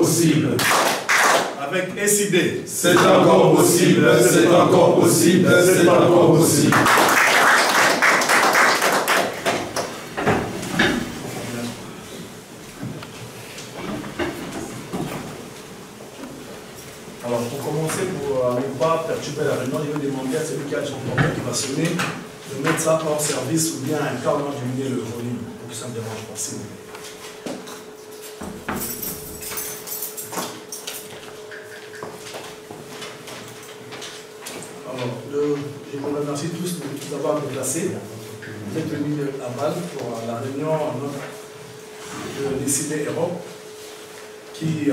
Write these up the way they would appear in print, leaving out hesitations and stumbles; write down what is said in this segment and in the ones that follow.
possible. Avec SID. C'est encore possible, c'est encore possible, c'est encore possible. Alors, pour commencer, pour ne pas perturber la réunion, je vais demander à celui qui a son portable qui va sonner de mettre ça hors service ou bien un carrément diminuer le volume pour que ça ne dérange pas, s'il vous plaît. Alors, je vous remercie tous de nous avoir déplacés. Vous êtes venus à Bâle pour la réunion de l'ICD Europe qui,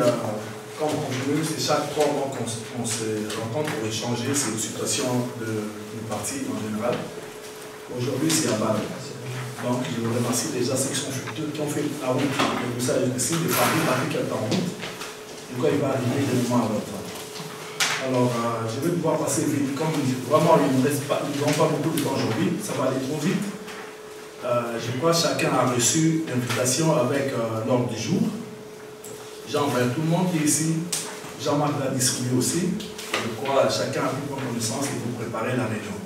comme convenu, c'est chaque 3 mois qu'on se rencontre pour échanger sur les situations du parti en général. Aujourd'hui, c'est à Bâle. Donc, je vous remercie déjà ceux qui ont fait la route de Bruxelles ici, de Paris qui est en route. Du coup, il va arriver d'un moment à l'autre. Alors, je vais pouvoir passer vite. Comme vraiment, ils n'ont pas beaucoup de temps aujourd'hui, ça va aller trop vite. Je crois que chacun a reçu l'invitation avec l'ordre du jour. J'ai envoyé tout le monde qui est ici. Jean-Marc l'a distribué aussi. Je crois que chacun a pris connaissance et vous préparez la réunion.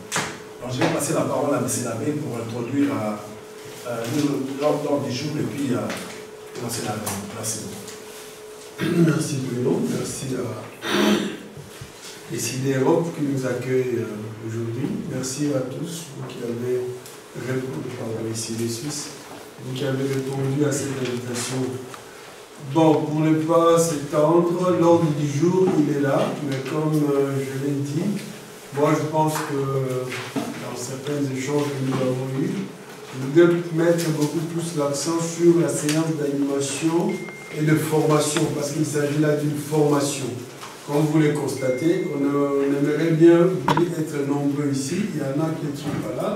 Donc, je vais passer la parole à M. Labbé pour introduire l'ordre du jour et puis lancer la réunion. Merci beaucoup. Merci Bruno, merci à l'ICD Europe qui nous accueille aujourd'hui. Merci à tous vous qui avez répondu, l'ICD Suisse, vous qui avez répondu à cette invitation. Bon, pour ne pas s'étendre, l'ordre du jour, il est là, mais comme je l'ai dit, moi je pense que dans certains échanges que nous avons eus, nous devons mettre beaucoup plus l'accent sur la séance d'animation et de formation, parce qu'il s'agit là d'une formation. Comme vous le constatez, on aimerait bien être nombreux ici. Il y en a qui ne sont pas là,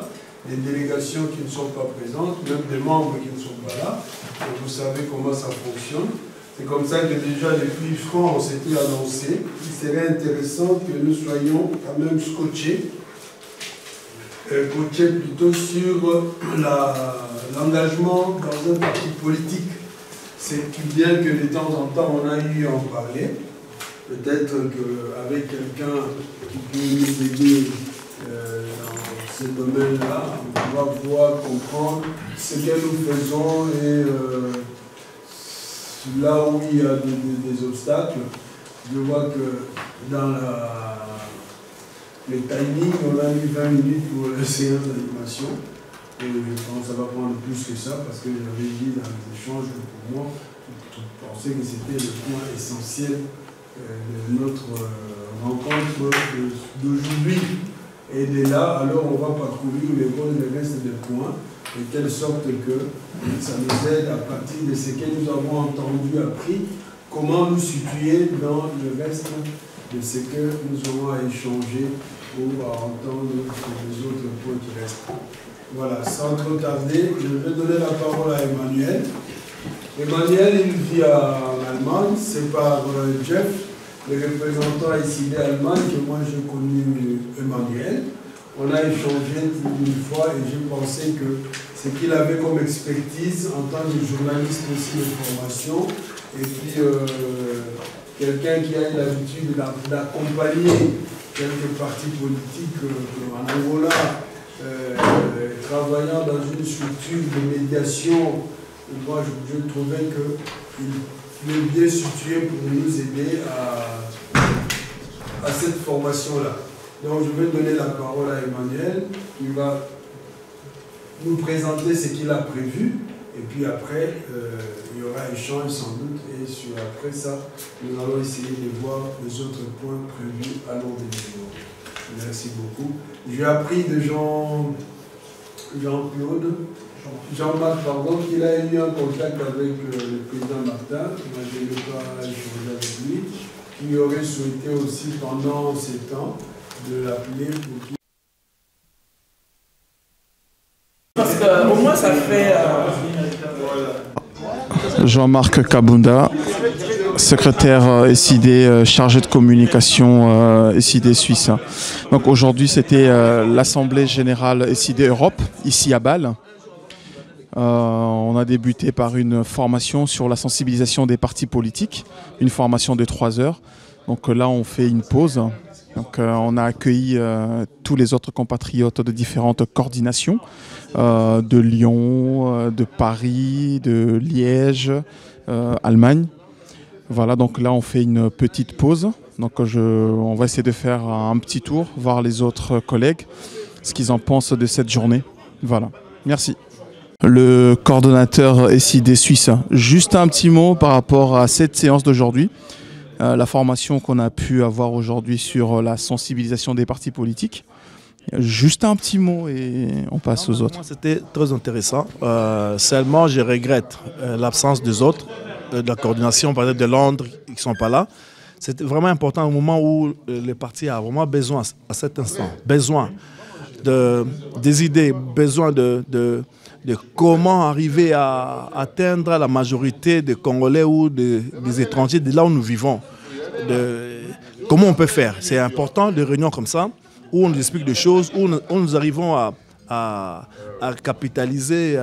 des délégations qui ne sont pas présentes, même des membres qui ne sont pas là. Donc vous savez comment ça fonctionne. C'est comme ça que déjà depuis francs, on s'était annoncé. Il serait intéressant que nous soyons quand même scotchés plutôt sur l'engagement dans un parti politique. C'est bien que de temps en temps, on a eu à en parler. Peut-être qu'avec quelqu'un qui peut nous aider dans ce domaine-là, on va pouvoir comprendre ce que nous faisons et là où il y a des obstacles. Je vois que dans le timing, on a mis 20 minutes pour la séance d'animation. Et je pense que ça va prendre plus que ça parce que j'avais dit dans les échanges que pour moi, je pensais que c'était le point essentiel de notre rencontre d'aujourd'hui. Et de là, alors on va parcourir le reste des points, de telle sorte que ça nous aide à partir de ce que nous avons entendu, appris, comment nous situer dans le reste de ce que nous aurons à échanger ou à entendre les autres points qui restent. Voilà, sans trop tarder, je vais donner la parole à Emmanuel. Emmanuel, il vit en Allemagne, c'est par Jeff, le représentant ici d'Allemagne, que moi j'ai connu Emmanuel. On a échangé une fois et j'ai pensé que ce qu'il avait comme expertise en tant que journaliste aussi de formation, et puis quelqu'un qui a eu l'habitude d'accompagner quelques partis politiques en Angola, travaillant dans une structure de médiation, moi je trouvais qu'il est bien situé pour nous aider à cette formation-là. Donc je vais donner la parole à Emmanuel, qui va nous présenter ce qu'il a prévu, et puis après, il y aura échange sans doute, et après ça, nous allons essayer de voir les autres points prévus à l'ordre du jour. Merci beaucoup. J'ai appris de Jean-Marc, pardon, qu'il a eu un contact avec le président Martin, moi je n'ai pas échangé avec lui, qui aurait souhaité aussi pendant ces temps de l'appeler pour qu'il... Parce qu'au moins ça fait... Jean-Marc Kabunda, secrétaire SID chargé de communication SID Suisse. Donc aujourd'hui c'était l'Assemblée Générale SID Europe, ici à Bâle. On a débuté par une formation sur la sensibilisation des partis politiques, une formation de 3 heures. Donc là, on fait une pause. Donc, on a accueilli tous les autres compatriotes de différentes coordinations, de Lyon, de Paris, de Liège, Allemagne. Voilà, donc là, on fait une petite pause. Donc on va essayer de faire un petit tour, voir les autres collègues, ce qu'ils en pensent de cette journée. Voilà, merci. Le coordonnateur SID Suisse, juste un petit mot par rapport à cette séance d'aujourd'hui. La formation qu'on a pu avoir aujourd'hui sur la sensibilisation des partis politiques. Juste un petit mot et on passe aux autres. C'était très intéressant. Seulement, je regrette l'absence des autres, de la coordination, par exemple de Londres, qui ne sont pas là. C'était vraiment important au moment où le parti a vraiment besoin, à cet instant, besoin des idées, besoin de comment arriver à atteindre la majorité des Congolais ou des étrangers de là où nous vivons. Comment on peut faire. C'est important des réunions comme ça, où on nous explique des choses, où nous arrivons à capitaliser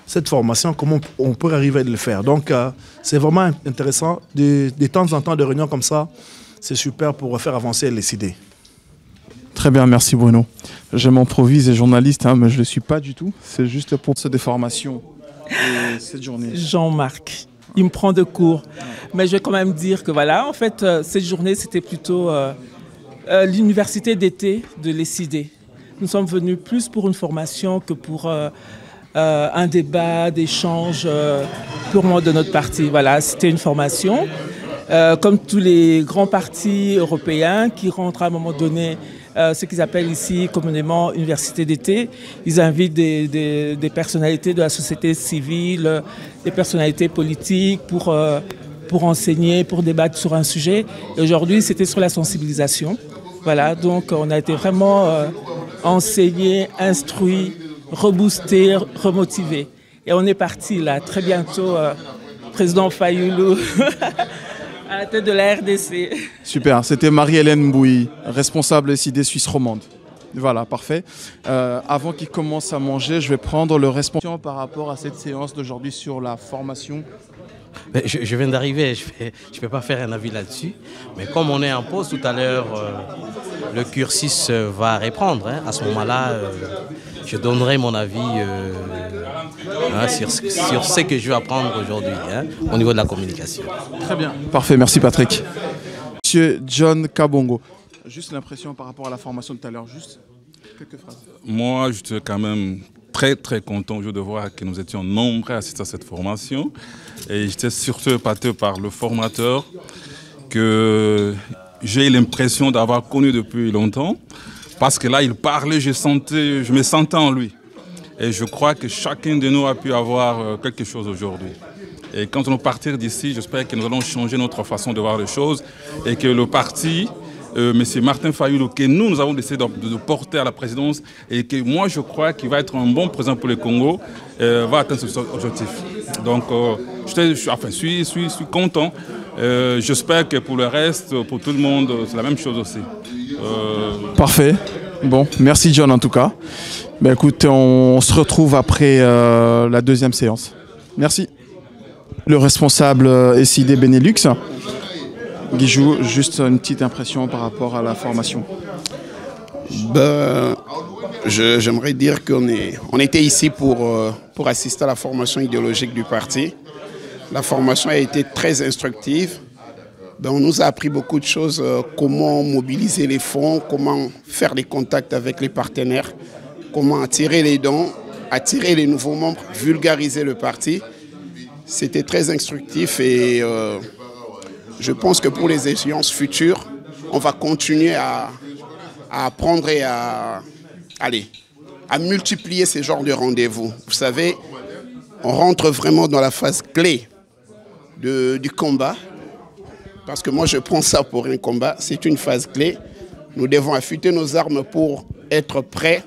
cette formation, comment on peut arriver à le faire. Donc c'est vraiment intéressant. De temps en temps, des réunions comme ça, c'est super pour faire avancer les idées. Très bien, merci Bruno. Je m'improvise journaliste, mais je ne le suis pas du tout. C'est juste pour cette formation et cette journée. Jean-Marc, il me prend de court. Mais je vais quand même dire que voilà, en fait, cette journée, c'était plutôt l'université d'été de l'ESID. Nous sommes venus plus pour une formation que pour un débat, d'échange purement de notre parti. Voilà, c'était une formation. Comme tous les grands partis européens qui rentrent à un moment donné ce qu'ils appellent ici communément université d'été. Ils invitent des personnalités de la société civile, des personnalités politiques pour enseigner, pour débattre sur un sujet. Et aujourd'hui, c'était sur la sensibilisation. Voilà, donc on a été vraiment enseignés, instruits, reboostés, remotivés. Et on est parti là, très bientôt, président Fayoulou. À la tête de la RDC. Super, c'était Marie-Hélène Mbouy, responsable SID Suisse romande. Voilà, parfait. Avant qu'il commence à manger, je vais prendre le responsable par rapport à cette séance d'aujourd'hui sur la formation. Je viens d'arriver, je ne peux pas faire un avis là-dessus. Mais comme on est en pause tout à l'heure, le cursus va reprendre. À ce moment-là, je donnerai mon avis sur ce que je vais apprendre aujourd'hui au niveau de la communication. Très bien. Parfait, merci Patrick. Monsieur John Kabongo, juste l'impression par rapport à la formation de tout à l'heure, juste quelques phrases. Moi, je suis quand même très content de voir que nous étions nombreux à assister à cette formation. Et j'étais surtout épaté par le formateur que j'ai l'impression d'avoir connu depuis longtemps. Parce que là, il parlait, je me sentais en lui. Et je crois que chacun de nous a pu avoir quelque chose aujourd'hui. Et quand nous partir d'ici, j'espère que nous allons changer notre façon de voir les choses et que le parti, M. Martin Fayoulou, que nous avons décidé de porter à la présidence et que moi je crois qu'il va être un bon président pour le Congo, va atteindre ce objectif. Donc je suis content. J'espère que pour le reste, pour tout le monde, c'est la même chose aussi. Parfait. Bon, merci John en tout cas. Ben, écoute, on se retrouve après la deuxième séance. Merci. Le responsable SID Benelux, Guijou, juste une petite impression par rapport à la formation. J'aimerais dire qu'on était ici pour assister à la formation idéologique du parti. La formation a été très instructive. On nous a appris beaucoup de choses, comment mobiliser les fonds, comment faire des contacts avec les partenaires, comment attirer les dons, attirer les nouveaux membres, vulgariser le parti. C'était très instructif et je pense que pour les échéances futures, on va continuer à apprendre et à multiplier ces genres de rendez-vous. Vous savez, on rentre vraiment dans la phase clé du combat. Parce que moi, je prends ça pour un combat. C'est une phase clé. Nous devons affûter nos armes pour être prêts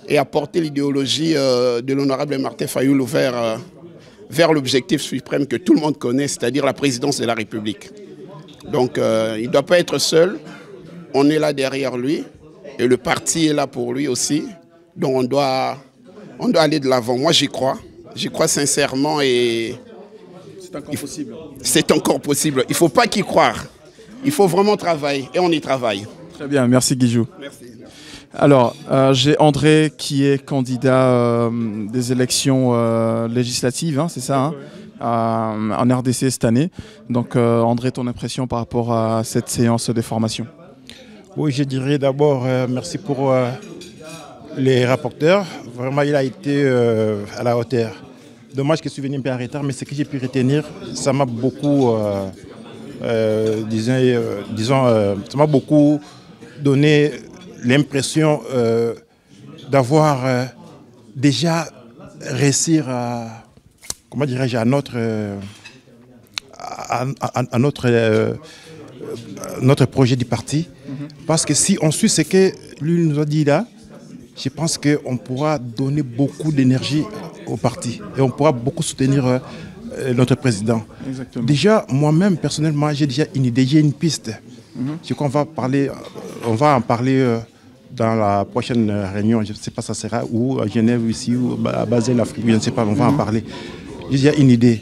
et apporter l'idéologie de l'honorable Martin Fayoulou vers l'objectif suprême que tout le monde connaît, c'est-à-dire la présidence de la République. Donc, il ne doit pas être seul. On est là derrière lui et le parti est là pour lui aussi. Donc, on doit On doit aller de l'avant. Moi, j'y crois. J'y crois sincèrement et... C'est encore possible. C'est encore possible. Il ne faut pas qu'y croire. Il faut vraiment travailler et on y travaille. Très bien, merci Guijou. Merci. Alors, j'ai André qui est candidat des élections législatives, hein, c'est ça, hein, en RDC cette année. Donc, André, ton impression par rapport à cette séance de formation? Oui, je dirais d'abord merci pour les rapporteurs. Vraiment, il a été à la hauteur. Dommage que je suis venu un peu en retard, mais ce que j'ai pu retenir, ça m'a beaucoup, ça m'a beaucoup donné l'impression d'avoir déjà réussi à, comment dirais-je, à notre projet du parti. Parce que si on suit ce que lui nous a dit là, je pense qu'on pourra donner beaucoup d'énergie au parti et on pourra beaucoup soutenir notre président. Exactement. Déjà, moi-même, personnellement, j'ai déjà une idée, j'ai une piste. Je crois on va en parler dans la prochaine réunion. Je ne sais pas, ça sera où, à Genève, ici, ou à Basel, Afrique, je ne sais pas, on va en parler. J'ai déjà une idée.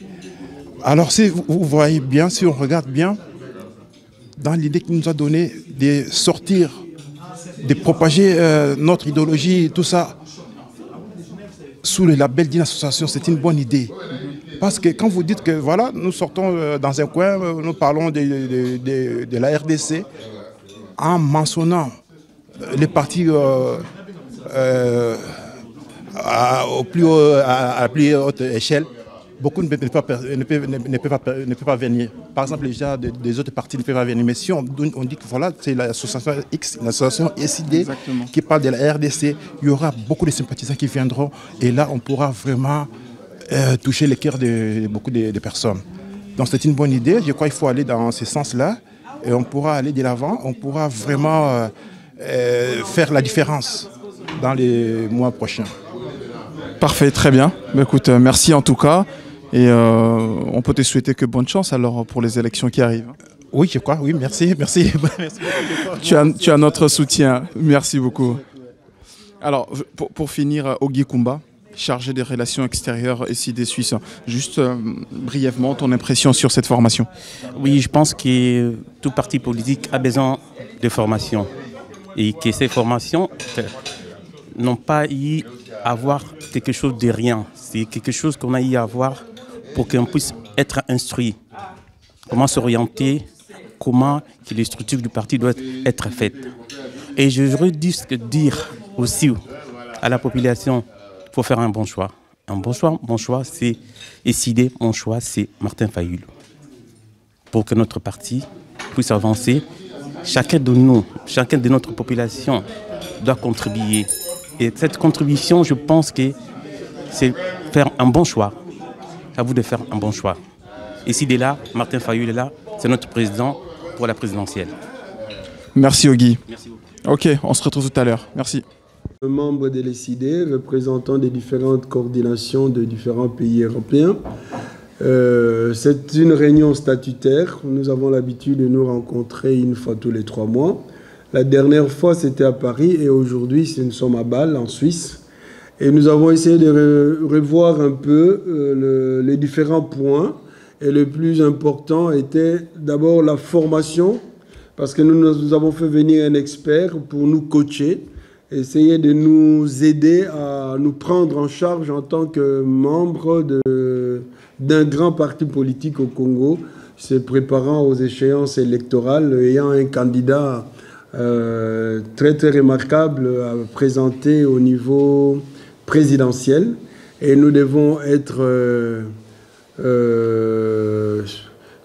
Alors, si vous voyez bien, si on regarde bien, dans l'idée qu'il nous a donnée de sortir, de propager notre idéologie, tout ça, sous le label d'une association, c'est une bonne idée. Parce que quand vous dites que voilà, nous sortons dans un coin, nous parlons de la RDC, en mentionnant les partis à la plus haute échelle, beaucoup ne peuvent pas venir. Par exemple, les gens des autres partis ne peuvent pas venir. Mais si on dit que voilà, c'est l'association X, l'association SID qui parle de la RDC, il y aura beaucoup de sympathisants qui viendront. Et là, on pourra vraiment toucher les cœurs de beaucoup de personnes. Donc c'est une bonne idée. Je crois qu'il faut aller dans ce sens-là. Et on pourra aller de l'avant. On pourra vraiment faire la différence dans les mois prochains. Parfait, très bien. Écoute, merci en tout cas. Et on peut te souhaiter que bonne chance alors pour les élections qui arrivent. Oui, je crois, oui, merci. merci tu as notre soutien. Merci beaucoup. Alors, pour finir, Ogi Kumba, chargé des relations extérieures SID Suisse. Juste brièvement, ton impression sur cette formation? Oui, je pense que tout parti politique a besoin de formation. Et que ces formations n'ont pas eu à avoir quelque chose de rien. C'est quelque chose qu'on a eu à avoir pour qu'on puisse être instruit. Comment s'orienter, comment que les structures du parti doivent être faites. Et je voudrais dire aussi à la population, il faut faire un bon choix. Un bon choix, c'est SID, mon choix, c'est Martin Fayulu. Pour que notre parti puisse avancer, chacun de nous, chacun de notre population doit contribuer. Et cette contribution, je pense que c'est faire un bon choix. À vous de faire un bon choix. Et s'il est là, Martin Fayulu est là, c'est notre président pour la présidentielle. Merci Ogi. Merci beaucoup. Ok, on se retrouve tout à l'heure. Merci. Membre de l'ECID, représentant des différentes coordinations de différents pays européens. C'est une réunion statutaire. Nous avons l'habitude de nous rencontrer une fois tous les 3 mois. La dernière fois, c'était à Paris et aujourd'hui, nous sommes à Bâle, en Suisse. Et nous avons essayé de revoir un peu les différents points. Et le plus important était d'abord la formation, parce que nous avons fait venir un expert pour nous coacher, essayer de nous aider à nous prendre en charge en tant que membre d'un grand parti politique au Congo, se préparant aux échéances électorales, ayant un candidat très très remarquable à présenter au niveau présidentiel. Et nous devons être,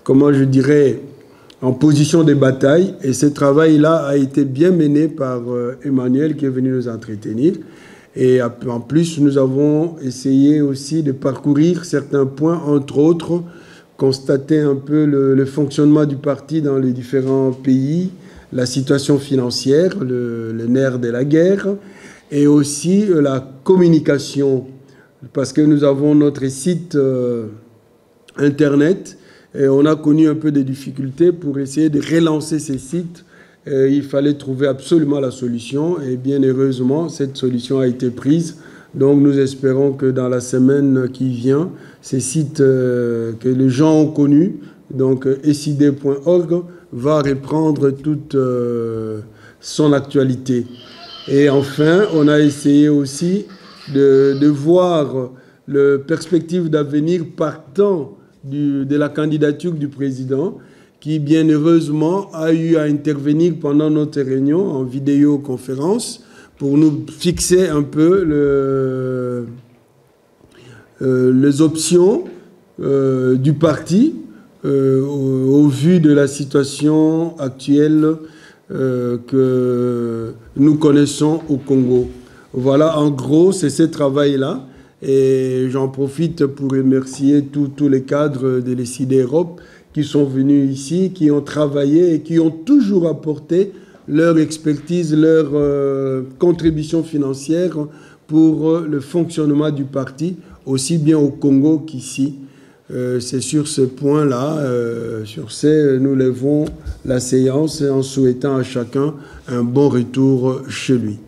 comment je dirais, en position de bataille. Et ce travail-là a été bien mené par Emmanuel qui est venu nous entretenir. Et en plus, nous avons essayé aussi de parcourir certains points, entre autres, constater un peu le fonctionnement du parti dans les différents pays, la situation financière, le nerf de la guerre, et aussi la communication, parce que nous avons notre site Internet, et on a connu un peu de difficultés pour essayer de relancer ces sites. Il fallait trouver absolument la solution, et bien heureusement, cette solution a été prise Donc nous espérons que dans la semaine qui vient, ces sites que les gens ont connus, donc SID.org, va reprendre toute son actualité. Et enfin, on a essayé aussi de voir la perspective d'avenir partant de la candidature du président, qui bien heureusement a eu à intervenir pendant notre réunion en vidéoconférence pour nous fixer un peu les options du parti au vu de la situation actuelle que nous connaissons au Congo. Voilà, en gros, c'est ce travail-là. Et j'en profite pour remercier tous les cadres de l'ECID Europe qui sont venus ici, qui ont travaillé et qui ont toujours apporté leur expertise, leur contribution financière pour le fonctionnement du parti, aussi bien au Congo qu'ici. C'est sur ce point-là, nous levons la séance en souhaitant à chacun un bon retour chez lui.